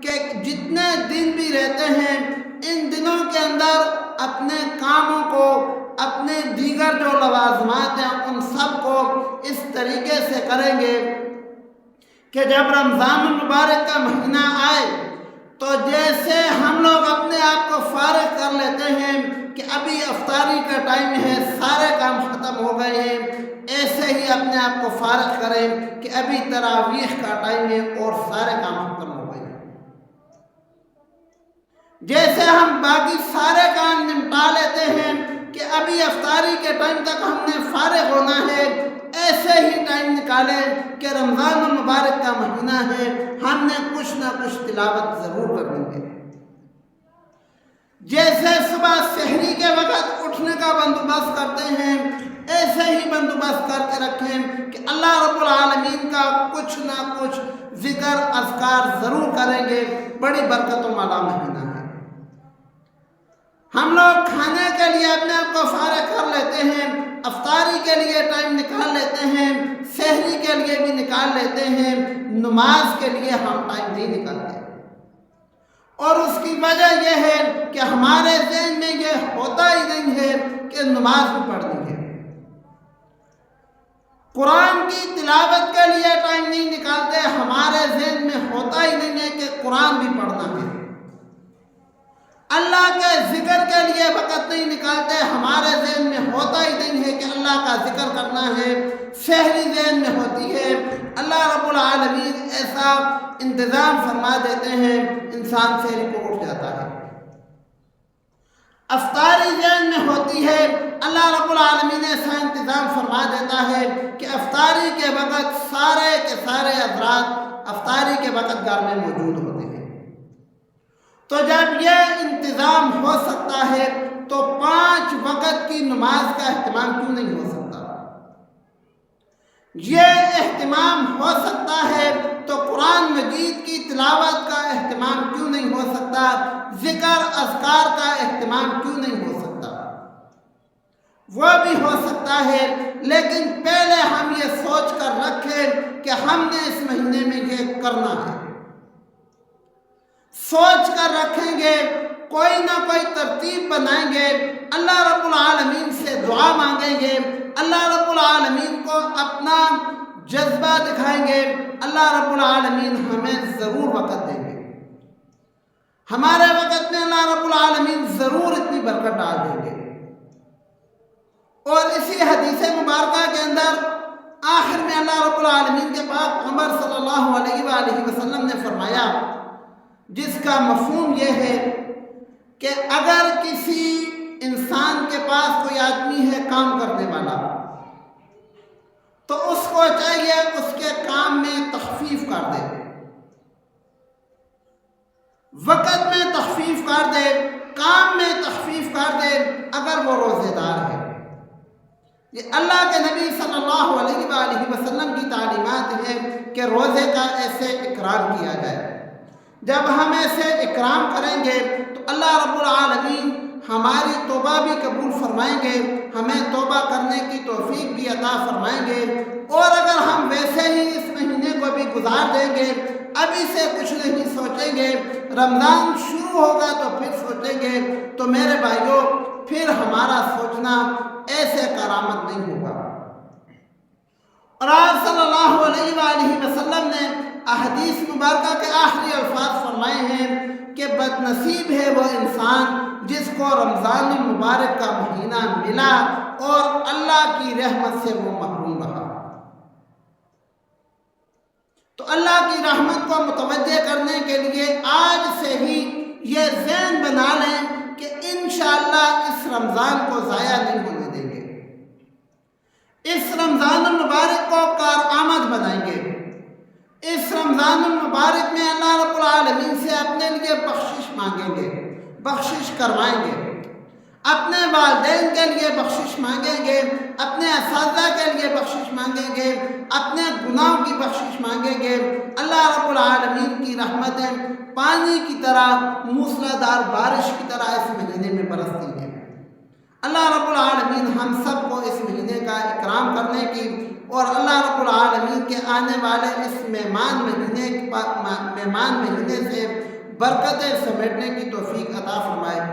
کہ جتنے دن بھی رہتے ہیں ان دنوں کے اندر اپنے کاموں کو، اپنے دیگر جو لوازمات ہیں ان سب کو اس طریقے سے کریں گے کہ جب رمضان المبارک کا مہینہ آئے تو جیسے ہم لوگ اپنے آپ کو فارغ کر لیتے ہیں کہ ابھی افطاری کا ٹائم ہے، سارے کام ختم ہو گئے ہیں، ایسے ہی اپنے آپ کو فارغ کریں کہ ابھی تراویح کا ٹائم ہے اور سارے کام ختم ہو گئے ہیں۔ جیسے ہم باقی سارے کام نمٹا لیتے ہیں کہ ابھی افطاری کے ٹائم تک ہم نے فارغ ہونا ہے، ایسے ہی ٹائم نکالیں کہ رمضان المبارک کا مہینہ ہے، ہم نے کچھ نہ کچھ تلاوت ضرور کرنی ہے۔ جیسے صبح سحری کے وقت اٹھنے کا بندوبست کرتے ہیں، ایسے ہی بندوبست کر کے رکھیں کہ اللہ رب العالمین کا کچھ نہ کچھ ذکر اذکار ضرور کریں گے، بڑی برکتوں والا مہینہ ہے۔ ہم لوگ کھانے کے لیے اپنے آپ کو فارغ کر لیتے ہیں، افطاری کے لیے ٹائم نکال لیتے ہیں، سحری کے لیے بھی نکال لیتے ہیں، نماز کے لیے ہم ٹائم نہیں نکالتے، اور اس کی وجہ یہ ہے کہ ہمارے ذہن میں یہ ہوتا ہی نہیں ہے کہ نماز بھی پڑھنی ہے۔ قرآن کی تلاوت کے لیے ٹائم نہیں نکالتے، ہمارے ذہن میں ہوتا ہی نہیں ہے کہ قرآن بھی پڑھنا ہے۔ اللہ کے ذکر کے لیے وقت نہیں نکالتے، ہمارے ذہن میں ہوتا ہی نہیں ہے کہ اللہ کا ذکر کرنا ہے۔ سحری ذہن میں ہوتی ہے، اللہ رب العالمین ایسا انتظام فرما دیتے ہیں انسان سحری کو اٹھ جاتا ہے۔ افطاری ذہن میں ہوتی ہے، اللہ رب العالمین ایسا انتظام فرما دیتا ہے کہ افطاری کے وقت سارے کے سارے حضرات افطاری کے وقت گھر میں موجود ہوتے ہیں۔ تو جب یہ انتظام ہو سکتا ہے تو 5 وقت کی نماز کا اہتمام کیوں نہیں ہو سکتا؟ یہ اہتمام ہو سکتا ہے تو قرآن مجید کی تلاوت کا اہتمام کیوں نہیں ہو سکتا؟ ذکر اذکار کا اہتمام کیوں نہیں ہو سکتا؟ وہ بھی ہو سکتا ہے، لیکن پہلے ہم یہ سوچ کر رکھیں کہ ہم نے اس مہینے میں یہ کرنا ہے۔ سوچ کر رکھیں گے، کوئی نہ کوئی ترتیب بنائیں گے، اللہ رب العالمین سے دعا مانگیں گے، اللہ رب العالمین کو اپنا جذبہ دکھائیں گے، اللہ رب العالمین ہمیں ضرور وقت دیں گے۔ ہمارے وقت میں اللہ رب العالمین ضرور اتنی برکت ڈال دیں گے۔ اور اسی حدیث مبارکہ کے اندر آخر میں اللہ رب العالمین کے پاک پیغمبر صلی اللہ علیہ وآلہ وسلم نے فرمایا، جس کا مفہوم یہ ہے کہ اگر کسی انسان کے پاس کوئی آدمی ہے کام کرنے والا، تو اس کو چاہیے اس کے کام میں تخفیف کر دے، وقت میں تخفیف کر دے، کام میں تخفیف کر دے اگر وہ روزے دار ہے۔ یہ اللہ کے نبی صلی اللہ علیہ وآلہ وسلم کی تعلیمات ہیں کہ روزے کا ایسے اکرام کیا جائے۔ جب ہم ایسے اکرام کریں گے تو اللہ رب العالمین ہماری توبہ بھی قبول فرمائیں گے، ہمیں توبہ کرنے کی توفیق بھی عطا فرمائیں گے۔ اور اگر ہم ویسے ہی اس مہینے کو بھی گزار دیں گے، ابھی سے کچھ نہیں سوچیں گے، رمضان شروع ہوگا تو پھر سوچیں گے، تو میرے بھائیوں پھر ہمارا سوچنا ایسے کرامت نہیں ہوگا۔ اور آپ صلی اللہ علیہ وآلہ وسلم نے احادیث مبارکہ کے آخری الفاظ فرمائے ہیں کہ بد نصیب ہے وہ انسان جس کو رمضان المبارک کا مہینہ ملا اور اللہ کی رحمت سے وہ محروم رہا۔ تو اللہ کی رحمت کو متوجہ کرنے کے لیے آج سے ہی یہ ذہن بنا لیں کہ انشاءاللہ اس رمضان کو ضائع نہیں ہونے دیں گے، اس رمضان المبارک کو کارآمد بنائیں گے، اس رمضان المبارک میں اللہ رب العالمین سے اپنے لیے بخشش مانگیں گے، بخشش کروائیں گے، اپنے والدین کے لیے بخشش مانگیں گے، اپنے اساتذہ کے لیے بخشش مانگیں گے، اپنے گناہوں کی بخشش مانگیں گے۔ اللہ رب العالمین کی رحمتیں پانی کی طرح، موسلادھار بارش کی طرح اس مہینے میں برستی ہیں۔ اللہ رب العالمین ہم سب کو اس مہینے کا اکرام کرنے کی اور اللہ رب العالمین کے آنے والے اس مہمان مہینے سے برکتیں سمیٹنے کی توفیق عطا فرمائے۔